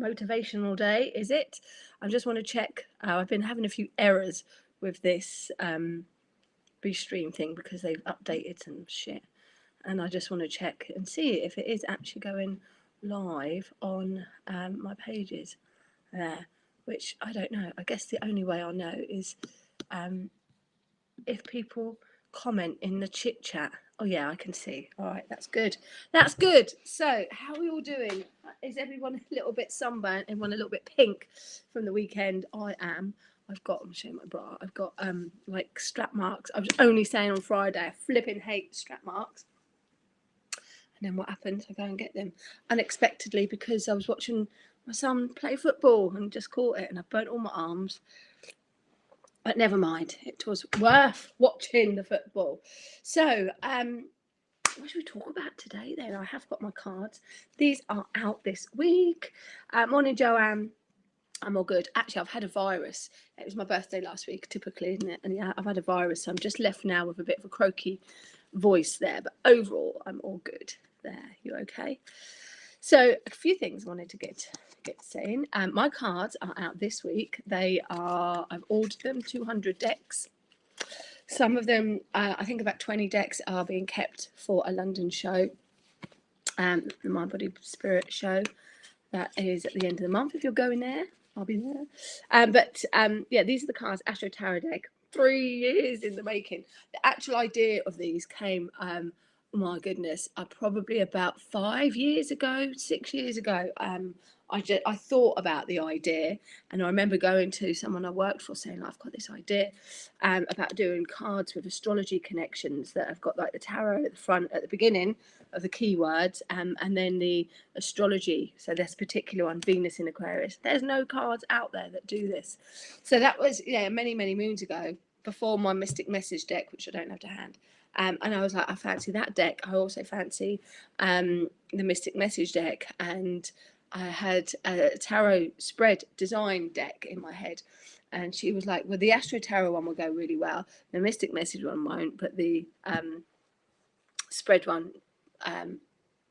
motivational day, is it? I just want to check. I've been having a few errors with this Restream thing because they've updated some shit. And I just want to check and see if it is actually going live on my pages there, which I don't know. I guess the only way I'll know is if people comment in the chit chat. Oh yeah, I can see. All right, that's good. That's good. So how are we all doing? Is everyone a little bit sunburnt? Everyone a little bit pink from the weekend? I am. I'm showing my bra. I've got like strap marks. I was only saying on Friday, I flipping hate strap marks. And then what happens? I go and get them unexpectedly because I was watching my son play football and just caught it, and I burnt all my arms. But never mind, it was worth watching the football. So, what should we talk about today then? I have got my cards. These are out this week. Morning, Joanne. I'm all good. Actually, I've had a virus. It was my birthday last week, typically, isn't it? And yeah, I've had a virus, so I'm just left now with a bit of a croaky voice there. But overall, I'm all good. There, you okay? So a few things I wanted to get saying. My cards are out this week. I've ordered them, 200 decks. Some of them, I think about 20 decks are being kept for a London show, the My Body Spirit show. That is at the end of the month. If you're going there, I'll be there. But yeah, these are the cards, Astro Tarot deck. 3 years in the making. The actual idea of these came, my goodness, probably about 5 years ago, 6 years ago. I thought about the idea, and I remember going to someone I worked for saying, I've got this idea about doing cards with astrology connections that have got like the tarot at the front at the beginning of the keywords, and then the astrology. So this particular one, Venus in Aquarius. There's no cards out there that do this. So that was many moons ago, before my Mystic Message deck, which I don't have to hand. And I was like, I fancy that deck. I also fancy the Mystic Message deck, and I had a tarot spread design deck in my head. And she was like, well, the Astro Tarot one will go really well. The Mystic Message one won't, but the spread one,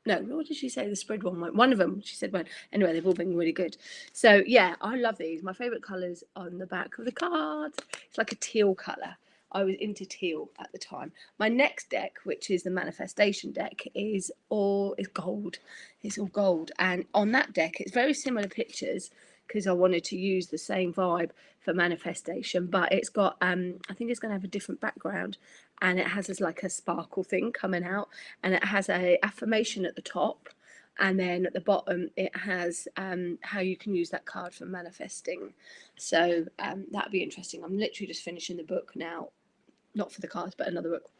no, what did she say? The spread one won't. One of them, she said, won't. Anyway, they've all been really good. So, yeah, I love these. My favourite colours on the back of the cards. It's like a teal colour. I was into teal at the time. My next deck, which is the manifestation deck, is gold. It's all gold. And on that deck, it's very similar pictures because I wanted to use the same vibe for manifestation, but it's got I think it's going to have a different background, and it has this like a sparkle thing coming out, and it has a affirmation at the top, and then at the bottom it has how you can use that card for manifesting. So that'd be interesting. I'm literally just finishing the book now, not for the cards, but another book,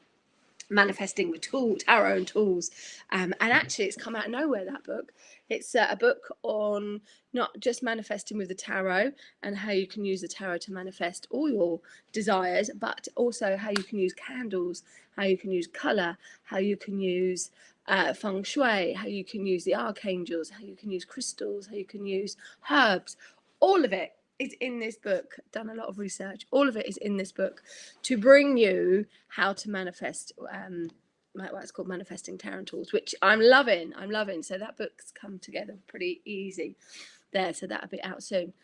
Manifesting with Tarot and Tools. And actually it's come out of nowhere, that book. It's a book on not just manifesting with the tarot and how you can use the tarot to manifest all your desires, but also how you can use candles, how you can use colour, how you can use feng shui, how you can use the archangels, how you can use crystals, how you can use herbs. All of it is in this book. Done a lot of research. All of it is in this book to bring you how to manifest. What it's called, Manifesting Tarot Tools, which I'm loving. So that book's come together pretty easy there. So that'll be out soon.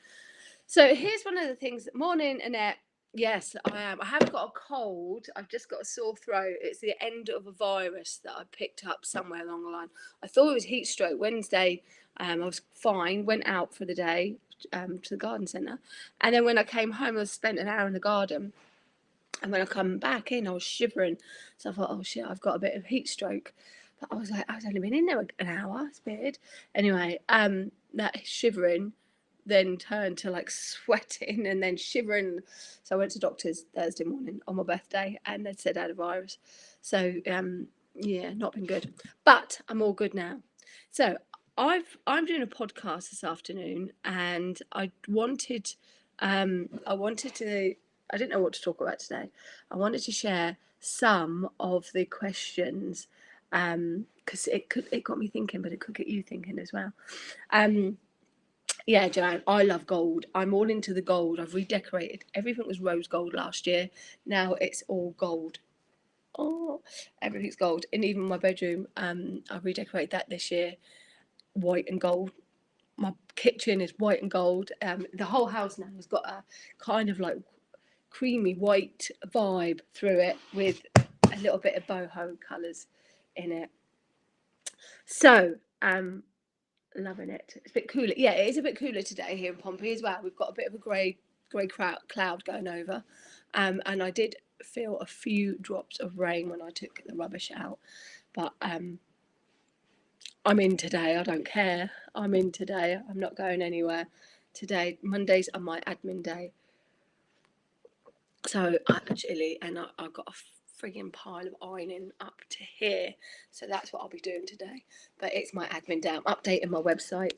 So here's one of the things. Morning, Annette. Yes, I am. I haven't got a cold. I've just got a sore throat. It's the end of a virus that I picked up somewhere along the line. I thought it was heat stroke. Wednesday, I was fine. Went out for the day to the garden centre, and then when I came home, I spent an hour in the garden. And when I come back in, I was shivering. So I thought, oh shit, I've got a bit of heat stroke. But I was like, I've only been in there an hour. It's weird. Anyway, that shivering then turned to like sweating and then shivering. So I went to doctors Thursday morning on my birthday, and they said I had a virus. So yeah, not been good. But I'm all good now. So I'm doing a podcast this afternoon, and I didn't know what to talk about today. I wanted to share some of the questions because it got me thinking, but it could get you thinking as well. Yeah, Joanne, I love gold. I'm all into the gold. I've redecorated. Everything was rose gold last year. Now it's all gold. Oh, everything's gold. And even my bedroom, I've redecorated that this year. White and gold. my kitchen is white and gold. The whole house now has got a kind of like creamy white vibe through it with a little bit of boho colours in it. So, loving it. It's a bit cooler. Yeah, it is a bit cooler today here in Pompey as well. We've got a bit of a grey cloud going over, and I did feel a few drops of rain when I took the rubbish out, but I'm in today. I don't care. I'm in today. I'm not going anywhere today. Mondays are my admin day. So actually, and I've got a frigging pile of ironing up to here. So that's what I'll be doing today. But it's my admin day. I'm updating my website,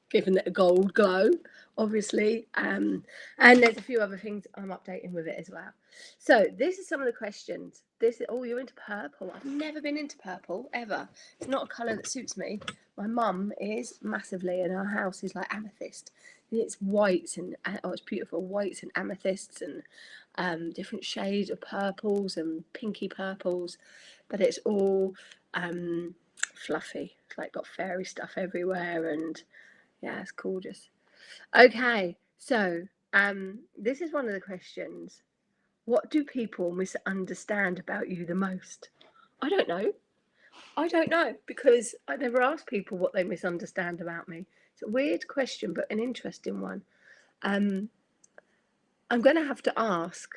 giving it a gold glow, obviously. And there's a few other things I'm updating with it as well. So this is some of the questions. Oh, you're into purple. I've never been into purple, ever. It's not a colour that suits me. My mum is massively, and our house is like amethyst. It's whites and, oh, it's beautiful, whites and amethysts and different shades of purples and pinky purples, but it's all fluffy. It's like got fairy stuff everywhere, and yeah, it's gorgeous. Okay, so this is one of the questions. What do people misunderstand about you the most? I don't know. I don't know, because I never ask people what they misunderstand about me. It's a weird question, but an interesting one. I'm going to have to ask.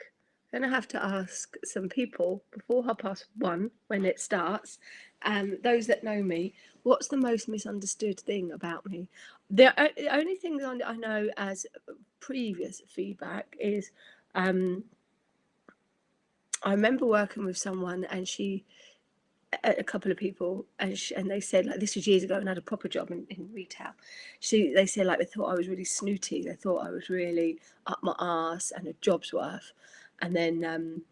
Some people before 1:30 when it starts. Those that know me, what's the most misunderstood thing about me? The only thing I know as previous feedback is, I remember working with someone, and a couple of people, and they said, like, this was years ago, and I had a proper job in retail. They said, like, they thought I was really snooty. They thought I was really up my arse and a job's worth, and then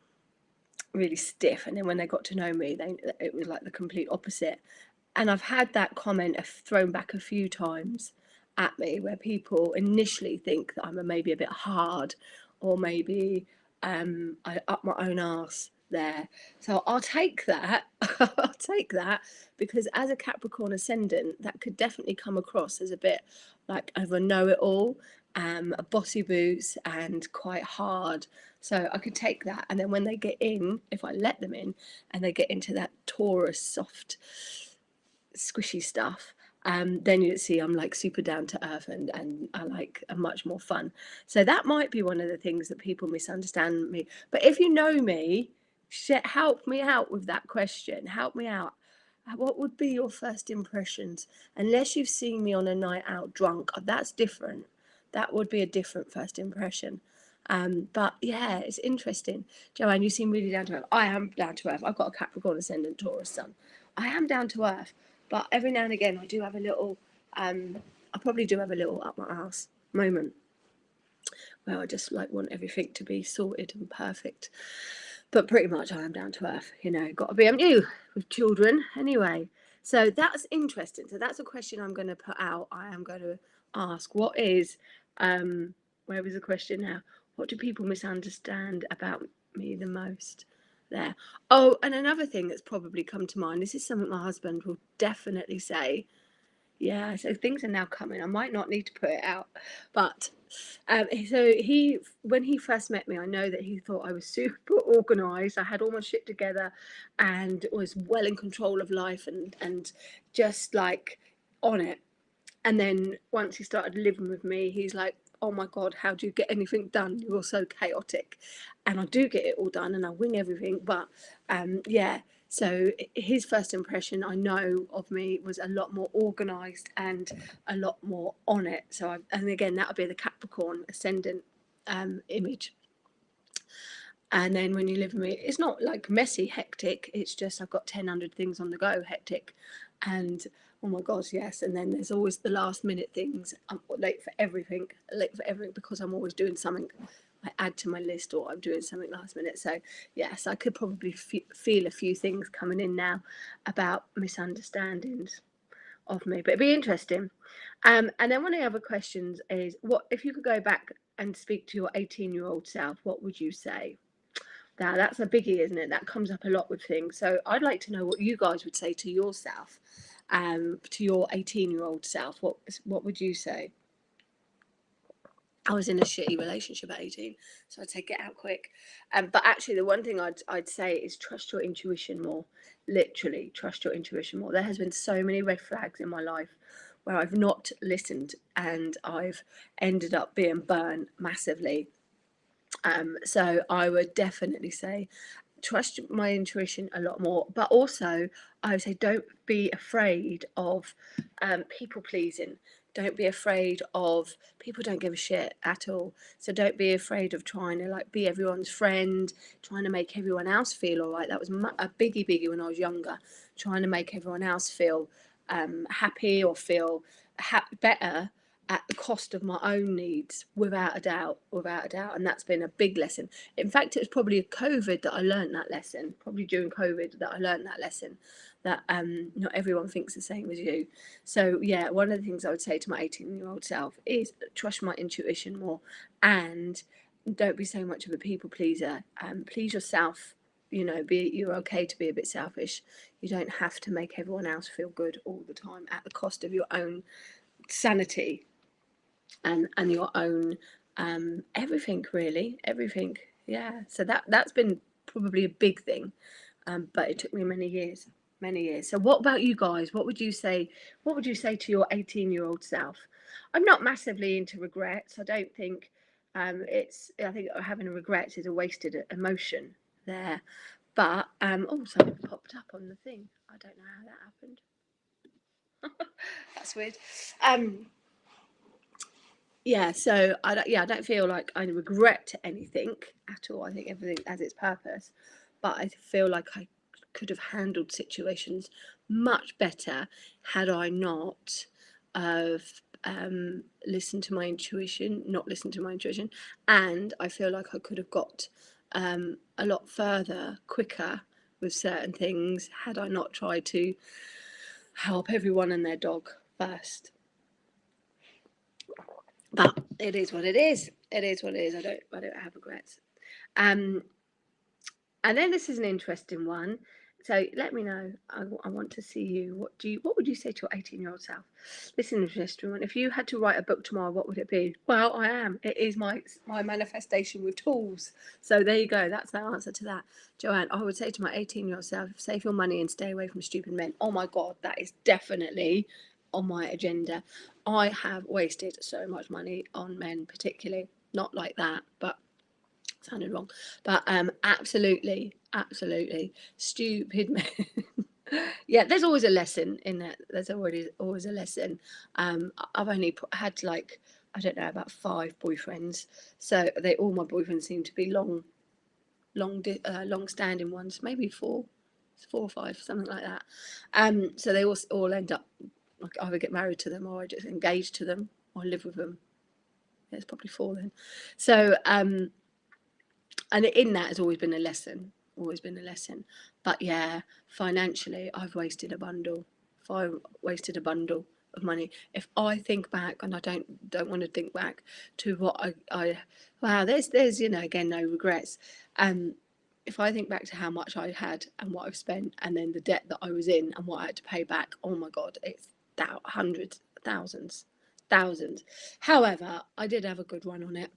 really stiff. And then when they got to know me, it was like the complete opposite. And I've had that comment thrown back a few times at me, where people initially think that I'm maybe a bit hard, or maybe I up my own arse there. So I'll take that. I'll take that, because as a Capricorn ascendant, that could definitely come across as a bit like of a know-it-all, a bossy boots, and quite hard. So I could take that, and then when they get in, if I let them in, and they get into that Taurus soft, squishy stuff, then you'd see I'm like super down to earth, and I like a much more fun. So that might be one of the things that people misunderstand me. But if you know me, help me out with that question. Help me out. What would be your first impressions? Unless you've seen me on a night out drunk, that's different. That would be a different first impression. But yeah, it's interesting. Joanne, you seem really down to earth. I am down to earth. I've got a Capricorn ascendant Taurus sun. I am down to earth, but every now and again I do have a little, I probably do have a little up my arse moment where I just like want everything to be sorted and perfect. But pretty much I am down to earth, got to be. I'm new with children anyway. So that's interesting. So that's a question I'm going to put out. I am going to ask, what is, where is the question now? What do people misunderstand about me the most? There. Oh, and another thing that's probably come to mind, this is something my husband will definitely say. Yeah, so things are now coming. I might not need to put it out, but so when he first met me, I know that he thought I was super organised. I had all my shit together, and was well in control of life, and just like on it. And then once he started living with me, he's like, oh my God, how do you get anything done? You're so chaotic. And I do get it all done, and I wing everything. But yeah, so his first impression, I know, of me was a lot more organised and a lot more on it. So, and again, that would be the Capricorn ascendant image. And then when you live with me, it's not like messy, hectic. It's just I've got 1,000 things on the go, hectic. And oh my God, yes. And then there's always the last minute things. I'm late for everything because I'm always doing something. I add to my list, or I'm doing something last minute. So yes, I could probably feel a few things coming in now about misunderstandings of me, but it'd be interesting. And then one of the other questions is, what if you could go back and speak to your 18-year-old self, what would you say? Now that's a biggie, isn't it? That comes up a lot with things. So I'd like to know what you guys would say to yourself. to your 18-year-old self, what would you say? I was in a shitty relationship at 18, so I'd say get out quick. But actually, the one thing I'd say is trust your intuition more. Literally, trust your intuition more. There has been so many red flags in my life where I've not listened and I've ended up being burnt massively. So I would definitely say trust my intuition a lot more, but also I would say don't be afraid of people pleasing. Don't be afraid of people don't give a shit at all. So don't be afraid of trying to like be everyone's friend, trying to make everyone else feel all right. That was a biggie when I was younger, trying to make everyone else feel happy or feel better at the cost of my own needs, without a doubt. And that's been a big lesson. In fact, it was probably COVID that I learned that lesson, probably during COVID that I learned that lesson, that not everyone thinks the same as you. So yeah, one of the things I would say to my 18-year-old self is trust my intuition more, and don't be so much of a people pleaser. Please yourself. You're okay to be a bit selfish. You don't have to make everyone else feel good all the time at the cost of your own sanity and your own everything, really, everything. Yeah, so that's been probably a big thing, but it took me many years. So what about you guys? What would you say to your 18-year-old self? I'm not massively into regrets. I don't think I think having regrets is a wasted emotion there. But something popped up on the thing. I don't know how that happened. That's weird. Yeah, so I don't feel like I regret anything at all. I think everything has its purpose, but I feel like I could have handled situations much better had I not have listened to my intuition, and I feel like I could have got a lot further quicker with certain things had I not tried to help everyone and their dog first. But it is what it is. I don't have regrets. And then this is an interesting one. So let me know. I want to see you. What would you say to your 18-year-old self? This is an interesting one. If you had to write a book tomorrow, what would it be? Well, I am. It is my manifestation with tools. So there you go. That's the answer to that. Joanne, I would say to my 18-year-old self, save your money and stay away from stupid men. Oh my God, that is definitely on my agenda. I have wasted so much money on men, particularly. Not like that, but sounded wrong. But absolutely stupid men. Yeah, there's always a lesson in that. There's always a lesson. I've only had like, I don't know, about 5 boyfriends. So all my boyfriends seem to be long-standing ones, maybe 4 or 5, something like that. So they all end up like either get married to them or I just engage to them or live with them. Yeah, it's probably 4 then. So and in that has always been a lesson. But yeah, financially, I've wasted a bundle. Of money. If I think back, and I don't want to think back to what wow, there's again, no regrets. If I think back to how much I had and what I've spent, and then the debt that I was in and what I had to pay back, oh my God, it's hundreds, thousands. However, I did have a good run on it.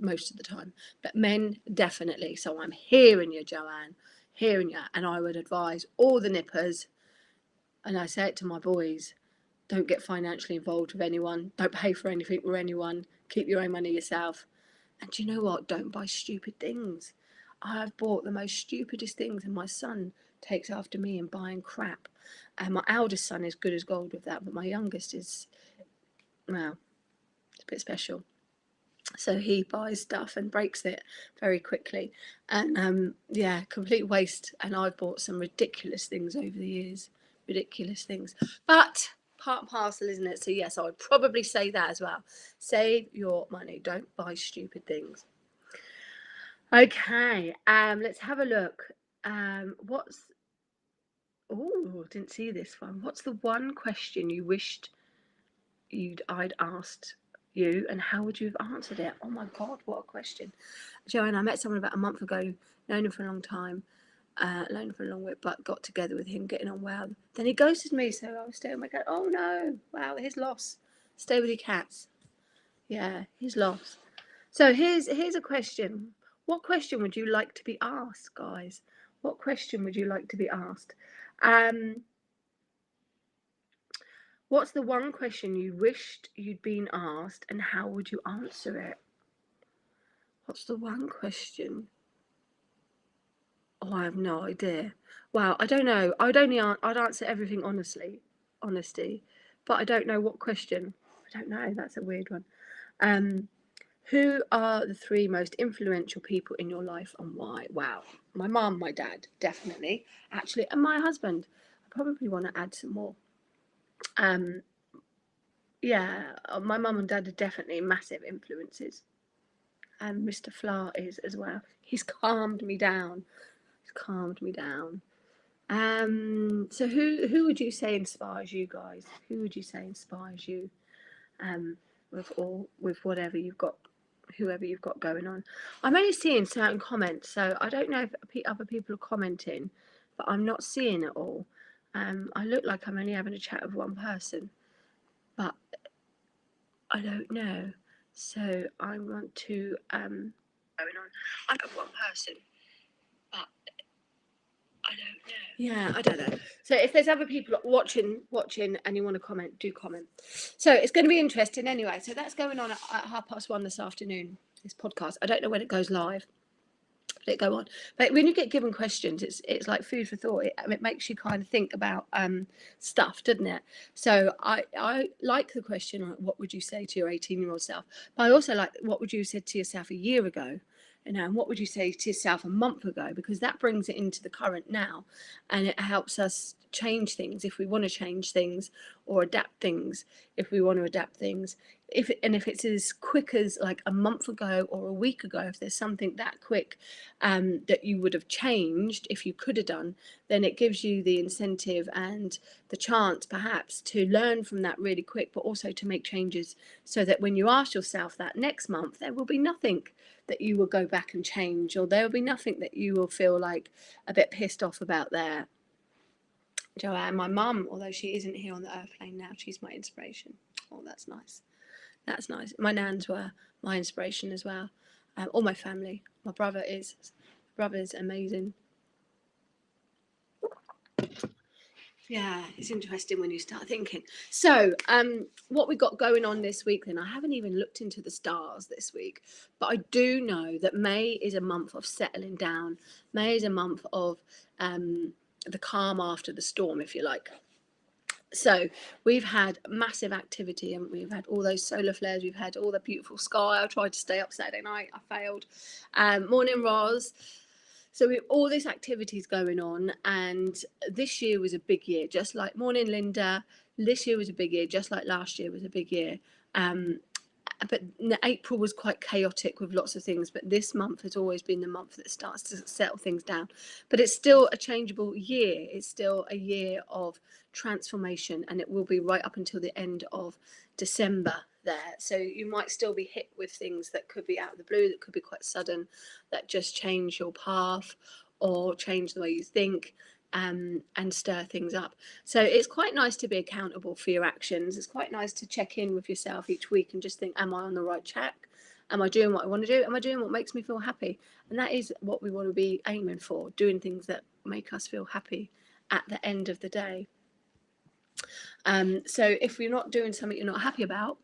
Most of the time. But men, definitely. So I'm hearing you, Joanne. And I would advise all the nippers, and I say it to my boys, don't get financially involved with anyone. Don't pay for anything with anyone. Keep your own money yourself. And do you know what? Don't buy stupid things. I have bought the most stupidest things, and my son takes after me in buying crap. And my eldest son is good as gold with that, but my youngest is, well, it's a bit special. So he buys stuff and breaks it very quickly, and yeah, complete waste. And I've bought some ridiculous things over the years, but part and parcel, isn't it? So yes, I would probably say that as well. Save your money, don't buy stupid things. Okay, let's have a look. Didn't see this one. What's the one question you wished I'd asked you, and how would you have answered it? Oh my God, what a question. Joanne, I met someone about a month ago, known him for a long time. alone for a long bit, but got together with him, getting on well. Then he ghosted me, so I was staying with my cat. Oh no, wow, his loss. Stay with your cats. Yeah, his loss. So here's a question. What question would you like to be asked, guys? What question would you like to be asked? What's the one question you wished you'd been asked, and how would you answer it? What's the one question? Oh, I have no idea. Wow, I don't know. I'd answer everything honesty, but I don't know what question. I don't know. That's a weird one. Who are the 3 most influential people in your life and why? Wow, my mum, my dad, definitely, actually, and my husband. I probably want to add some more. Yeah, my mum and dad are definitely massive influences, and Mr. Flar is as well. He's calmed me down. So who would you say inspires you guys? Who would you say inspires you? With whatever you've got, whoever you've got going on. I'm only seeing certain comments, so I don't know if other people are commenting, but I'm not seeing it all. I look like I'm only having a chat with one person, but I don't know. So I want to going on. I'm with one person, but I don't know. Yeah, I don't know. So if there's other people watching and you want to comment, do comment. So it's going to be interesting anyway. So that's going on at 1:30 this afternoon, this podcast. I don't know when it goes live. But it go on. But when you get given questions, it's like food for thought. It makes you kind of think about stuff, doesn't it? So I like the question, what would you say to your 18-year-old self? But I also like, what would you have said to yourself a year ago? And what would you say to yourself a month ago? Because that brings it into the current now, and it helps us change things if we want to change things, or adapt things if we want to adapt things. If it's as quick as like a month ago or a week ago, if there's something that quick that you would have changed if you could have done, then it gives you the incentive and the chance perhaps to learn from that really quick, but also to make changes so that when you ask yourself that next month, there will be nothing that you will go back and change, or there will be nothing that you will feel like a bit pissed off about there. Joanne, my mum, although she isn't here on the airplane now, she's my inspiration. Oh, that's nice. That's nice. My nans were my inspiration as well. All my family. My brother's amazing. Yeah, it's interesting when you start thinking. So, what we got going on this week then, I haven't even looked into the stars this week, but I do know that May is a month of settling down. May is a month of the calm after the storm, if you like. So we've had massive activity, and we've had all those solar flares, we've had all the beautiful sky. I tried to stay up Saturday night, I failed. Morning Roz. So we have all this activities going on, and this year was a big year, just like morning Linda. This year was a big year, just like last year was a big year. But April was quite chaotic with lots of things, but this month has always been the month that starts to settle things down. But it's still a changeable year. It's still a year of transformation, and it will be right up until the end of December there. So you might still be hit with things that could be out of the blue, that could be quite sudden, that just change your path or change the way you think. And stir things up. So it's quite nice to be accountable for your actions. It's quite nice to check in with yourself each week and just think, am I on the right track? Am I doing what I want to do? Am I doing what makes me feel happy? And that is what we want to be aiming for, doing things that make us feel happy at the end of the day. So if you're not doing something you're not happy about,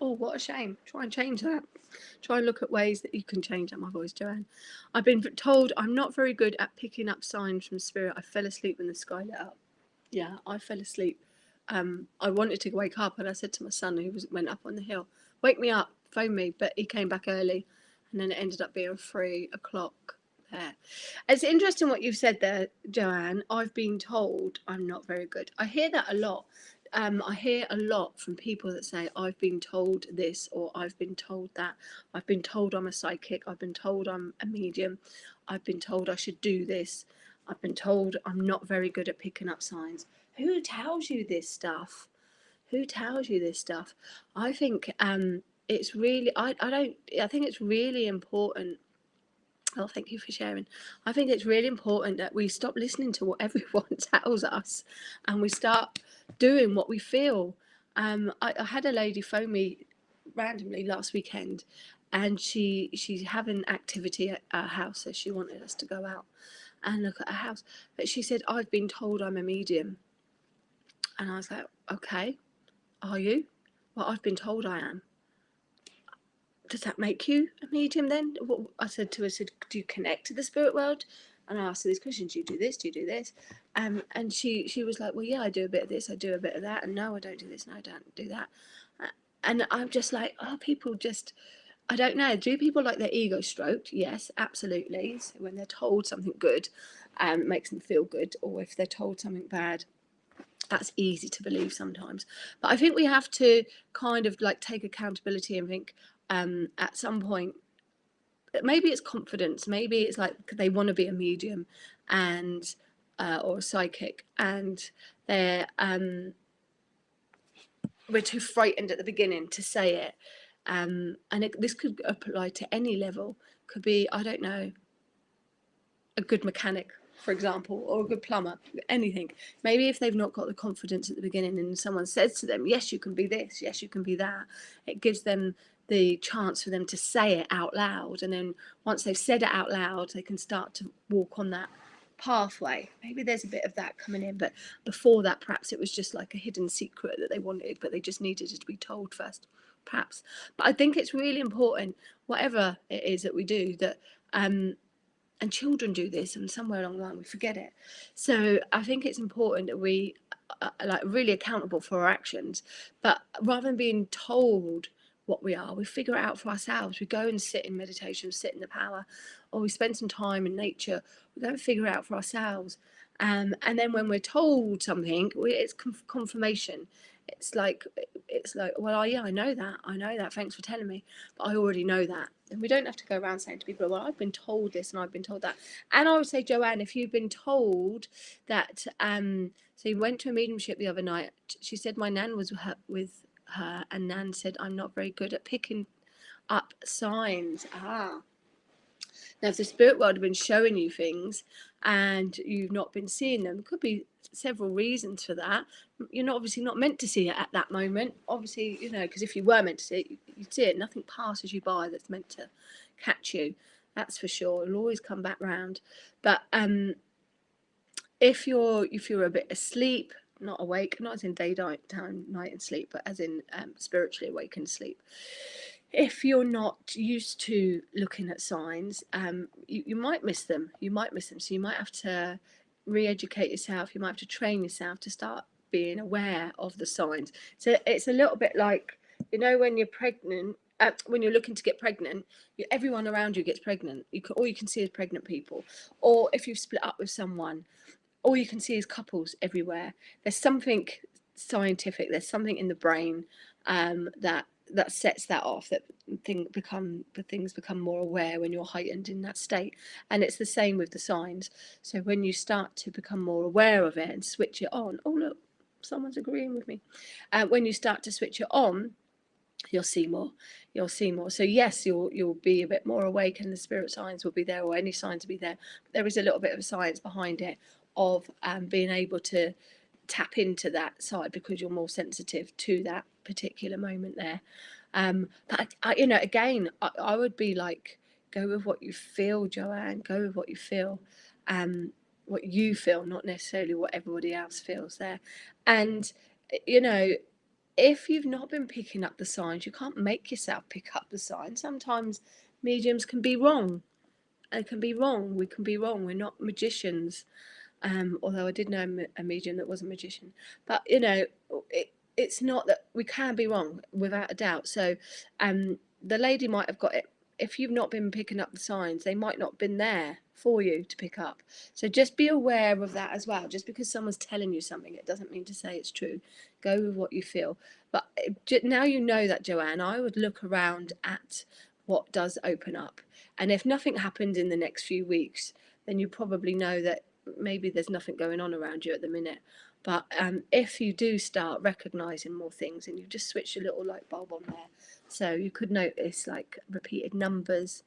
oh, what a shame. Try and change that. Try and look at ways that you can change that. My voice, Joanne. I've been told I'm not very good at picking up signs from spirit. I fell asleep when the sky lit up. Yeah, I fell asleep. I wanted to wake up, and I said to my son, who went up on the hill, wake me up, phone me. But he came back early, and then it ended up being 3 o'clock there. It's interesting what you've said there, Joanne. I've been told I'm not very good. I hear that a lot. I hear a lot from people that say, I've been told this, or I've been told that. I've been told I'm a psychic. I've been told I'm a medium. I've been told I should do this. I've been told I'm not very good at picking up signs. Who tells you this stuff? Who tells you this stuff? I think it's really, I think it's really important Oh, thank you for sharing. I think it's really important that we stop listening to what everyone tells us and we start doing what we feel. I had a lady phone me randomly last weekend, and she's having activity at our house, so she wanted us to go out and look at her house. But she said, I've been told I'm a medium. And I was like, okay, are you? Well, I've been told I am. Does that make you a medium then? I said to her, do you connect to the spirit world? And I asked her these questions, do you do this, do you do this? And she was like, well, yeah, I do a bit of this, I do a bit of that, and no, I don't do this, no, I don't do that. And I'm just like, oh, people just, I don't know, do people like their ego stroked? Yes, absolutely. So when they're told something good, it makes them feel good, or if they're told something bad, that's easy to believe sometimes. But I think we have to kind of like take accountability and think, at some point, maybe it's confidence, maybe it's like they want to be a medium and or a psychic, and they're we're too frightened at the beginning to say it. And this could apply to any level. Could be, I don't know, a good mechanic, for example, or a good plumber, anything. Maybe if they've not got the confidence at the beginning and someone says to them, yes, you can be this, yes, you can be that, it gives them the chance for them to say it out loud. And then once they've said it out loud, they can start to walk on that pathway. Maybe there's a bit of that coming in, but before that, perhaps it was just like a hidden secret that they wanted, but they just needed it to be told first, perhaps. But I think it's really important, whatever it is that we do, that and children do this, and somewhere along the line we forget it. So I think it's important that we are like really accountable for our actions, but rather than being told what we are, we figure it out for ourselves. We go and sit in meditation, sit in the power, or we spend some time in nature. We go and figure it out for ourselves. And then when we're told something, it's confirmation. It's like, well, yeah, I know that, thanks for telling me, but I already know that. And we don't have to go around saying to people, well, I've been told this and I've been told that. And I would say, Joanne, if you've been told that, so you went to a mediumship the other night, she said my nan was with her, and nan said, I'm not very good at picking up signs. Now, if the spirit world have been showing you things and you've not been seeing them, there could be several reasons for that. You're not obviously not meant to see it at that moment. Obviously, because if you were meant to see it, you'd see it. Nothing passes you by that's meant to catch you. That's for sure. It'll always come back round. But if you're a bit asleep, not awake, not as in daytime, night and sleep, but as in spiritually awake and sleep. If you're not used to looking at signs, you might miss them. So you might have to re-educate yourself. You might have to train yourself to start being aware of the signs. So it's a little bit like, when you're pregnant, when you're looking to get pregnant, everyone around you gets pregnant. All you can see is pregnant people. Or if you've split up with someone, all you can see is couples everywhere. There's something scientific. There's something in the brain that sets that off, that things become more aware when you're heightened in that state. And it's the same with the signs. So when you start to become more aware of it and switch it on, oh look, someone's agreeing with me. When you start to switch it on, you'll see more. So yes, you'll be a bit more awake, and the spirit signs will be there, or any signs will be there. But there is a little bit of science behind it of being able to tap into that side, because you're more sensitive to that particular moment there. But again, I would be like, go with what you feel, Joanne. Go with what you feel. What you feel, not necessarily what everybody else feels there. And if you've not been picking up the signs, you can't make yourself pick up the signs. Sometimes mediums can be wrong. We can be wrong. We're not magicians. Although I did know a medium that was a magician. But, it's not that we can be wrong, without a doubt. So the lady might have got it. If you've not been picking up the signs, they might not have been there for you to pick up. So just be aware of that as well. Just because someone's telling you something, it doesn't mean to say it's true. Go with what you feel. But now you know that, Joanne, I would look around at what does open up. And if nothing happens in the next few weeks, then you probably know that maybe there's nothing going on around you at the minute. But if you do start recognizing more things, and you just switch a little light bulb on there, so you could notice like repeated numbers,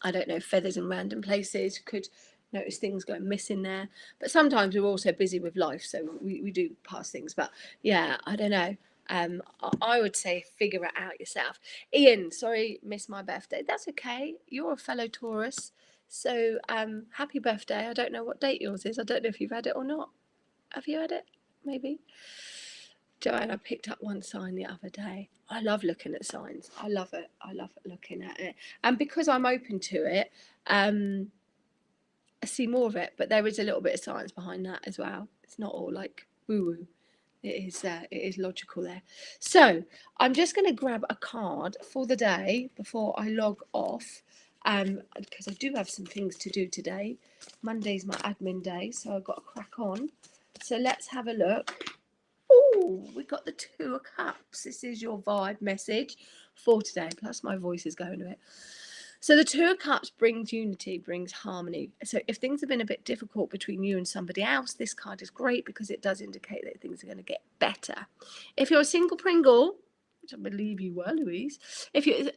I don't know, feathers in random places, could notice things going missing there. But sometimes we're also busy with life, so we do pass things. But yeah, I don't know. I would say figure it out yourself. Ian, sorry, missed my birthday. That's okay. You're a fellow Taurus. So happy birthday. I don't know what date yours is. I don't know if you've had it or not. Have you had it? Maybe. Joanna picked up one sign the other day. I love looking at signs. I love it. I love looking at it. And because I'm open to it, I see more of it. But there is a little bit of science behind that as well. It's not all like woo-woo. It is logical there. So I'm just going to grab a card for the day before I log off, because I do have some things to do today. Monday's my admin day, so I've got to crack on. So let's have a look. Oh, we got the Two of Cups. This is your vibe message for today. Plus my voice is going a bit. So the Two of Cups brings unity, brings harmony. So if things have been a bit difficult between you and somebody else, this card is great because it does indicate that things are going to get better. If you're a single Pringle, which I believe you were, Louise. If you,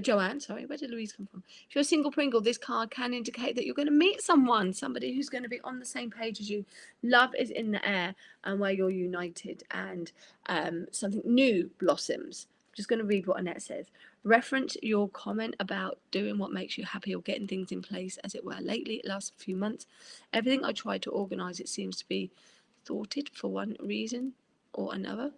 Joanne, sorry, where did Louise come from? If you're a single Pringle, this card can indicate that you're going to meet somebody who's going to be on the same page as you. Love is in the air, and where you're united, and something new blossoms. I'm just going to read what Annette says. Reference your comment about doing what makes you happy or getting things in place, as it were. Lately, it lasts a few months. Everything I try to organise, it seems to be thwarted for one reason or another.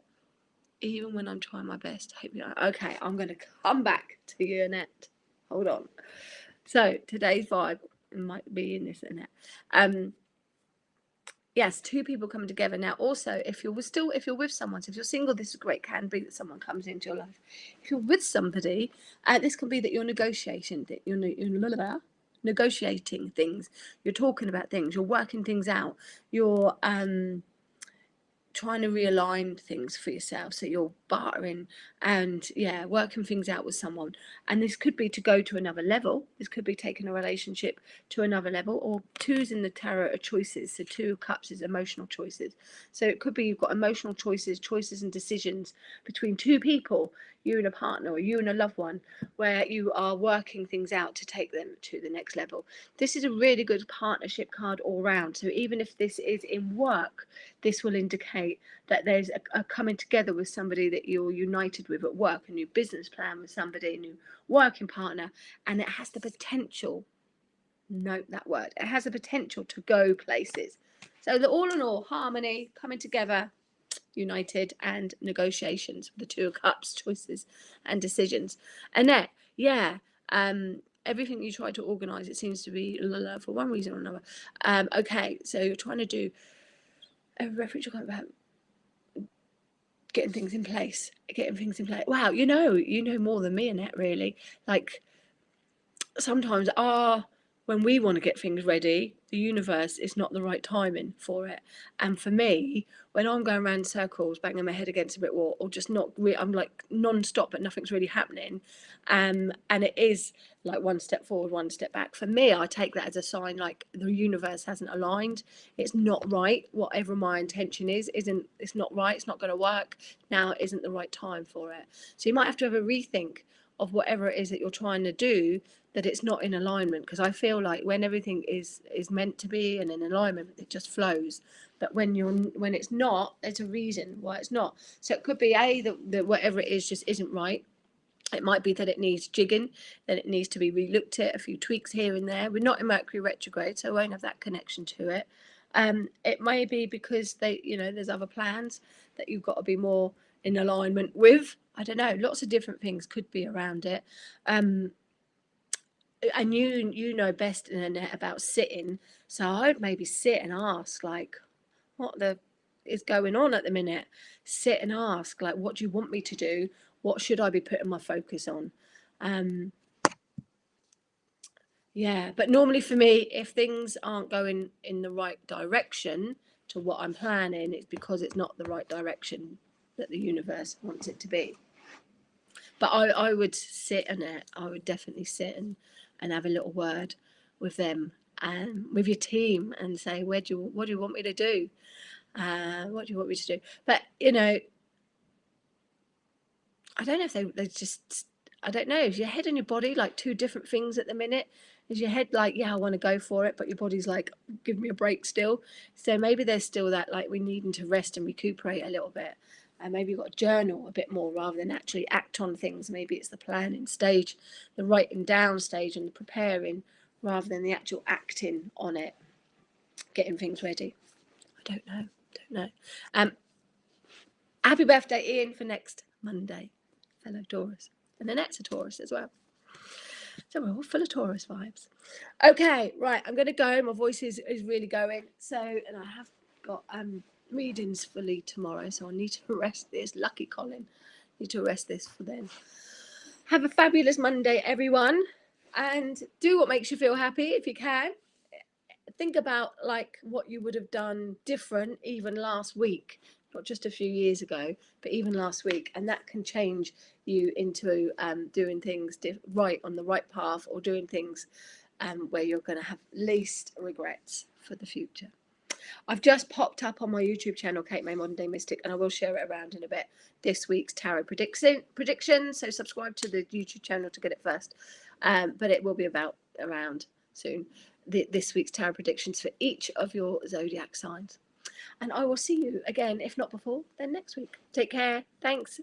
Even when I'm trying my best. Hope you know. Okay, I'm going to come back to you, Annette. Hold on. So today's vibe might be in this, Annette. Yes, two people coming together. Now, also, if you're with someone, so if you're single, this is great. Can be that someone comes into your life. If you're with somebody, this can be that you're negotiating things. You're talking about things. You're working things out. You're trying to realign things for yourself, so you're bartering and working things out with someone. And this could be to go to another level. This could be taking a relationship to another level. Or twos in the tarot are choices, so Two of Cups is emotional choices. So it could be you've got emotional choices and decisions between two people, you and a partner or you and a loved one, where you are working things out to take them to the next level. This is a really good partnership card all round. So even if this is in work, this will indicate that there's a coming together with somebody that you're united with at work, a new business plan with somebody, a new working partner, and it has the potential, note that word, it has the potential to go places. So all in all, harmony, coming together, united, and negotiations with the Two of Cups, choices and decisions. Annette, everything you try to organise, it seems to be for one reason or another. Okay, so you're trying to do a reference about getting things in place. Wow, you know more than me, Annette, really. Like, sometimes when we want to get things ready, the universe is not the right timing for it. And for me, when I'm going around in circles, banging my head against a brick wall, or just I'm like non-stop, but nothing's really happening. And it is like one step forward, one step back. For me, I take that as a sign like the universe hasn't aligned. It's not right. Whatever my intention it's not right. It's not going to work. Now it isn't the right time for it. So you might have to have a rethink of whatever it is that you're trying to do, that it's not in alignment. Because I feel like when everything is meant to be and in alignment, it just flows. But when it's not, there's a reason why it's not. So it could be that whatever it is just isn't right. It might be that it needs jigging, that it needs to be relooked at, a few tweaks here and there. We're not in Mercury retrograde, so I won't have that connection to it. It may be because there's other plans that you've got to be more in alignment with. I don't know. Lots of different things could be around it. And you know best, Annette, about sitting. So I would maybe sit and ask, like, what is going on at the minute? Sit and ask, like, what do you want me to do? What should I be putting my focus on? But normally for me, if things aren't going in the right direction to what I'm planning, it's because it's not the right direction that the universe wants it to be. But I would sit in it. I would definitely sit and have a little word with them and with your team and say, what do you want me to do? What do you want me to do? But I don't know if they just, I don't know, is your head and your body like two different things at the minute? Is your head like, yeah, I want to go for it, but your body's like, give me a break still? So maybe there's still that, like, we needing to rest and recuperate a little bit. And maybe you've got to journal a bit more rather than actually act on things. Maybe it's the planning stage, the writing down stage, and the preparing rather than the actual acting on it, getting things ready. I don't know. Happy birthday, Ian, for next Monday, fellow Taurus. And Annette's a Taurus as well. So we're all full of Taurus vibes. Okay, right, I'm going to go. My voice is really going. So, and I have got readings fully tomorrow, so I need to rest this. Lucky Colin. Need to rest this for then. Have a fabulous Monday, everyone. And do what makes you feel happy if you can. Think about like what you would have done different even last week, not just a few years ago, but even last week, and that can change you into doing things right, on the right path, or doing things where you're going to have least regrets for the future. I've just popped up on my YouTube channel, Kate May Modern Day Mystic, and I will share it around in a bit, this week's tarot prediction. So subscribe to the YouTube channel to get it first, but it will be around soon. This week's tarot predictions for each of your zodiac signs. And I will see you again, if not before, then next week. Take care. Thanks.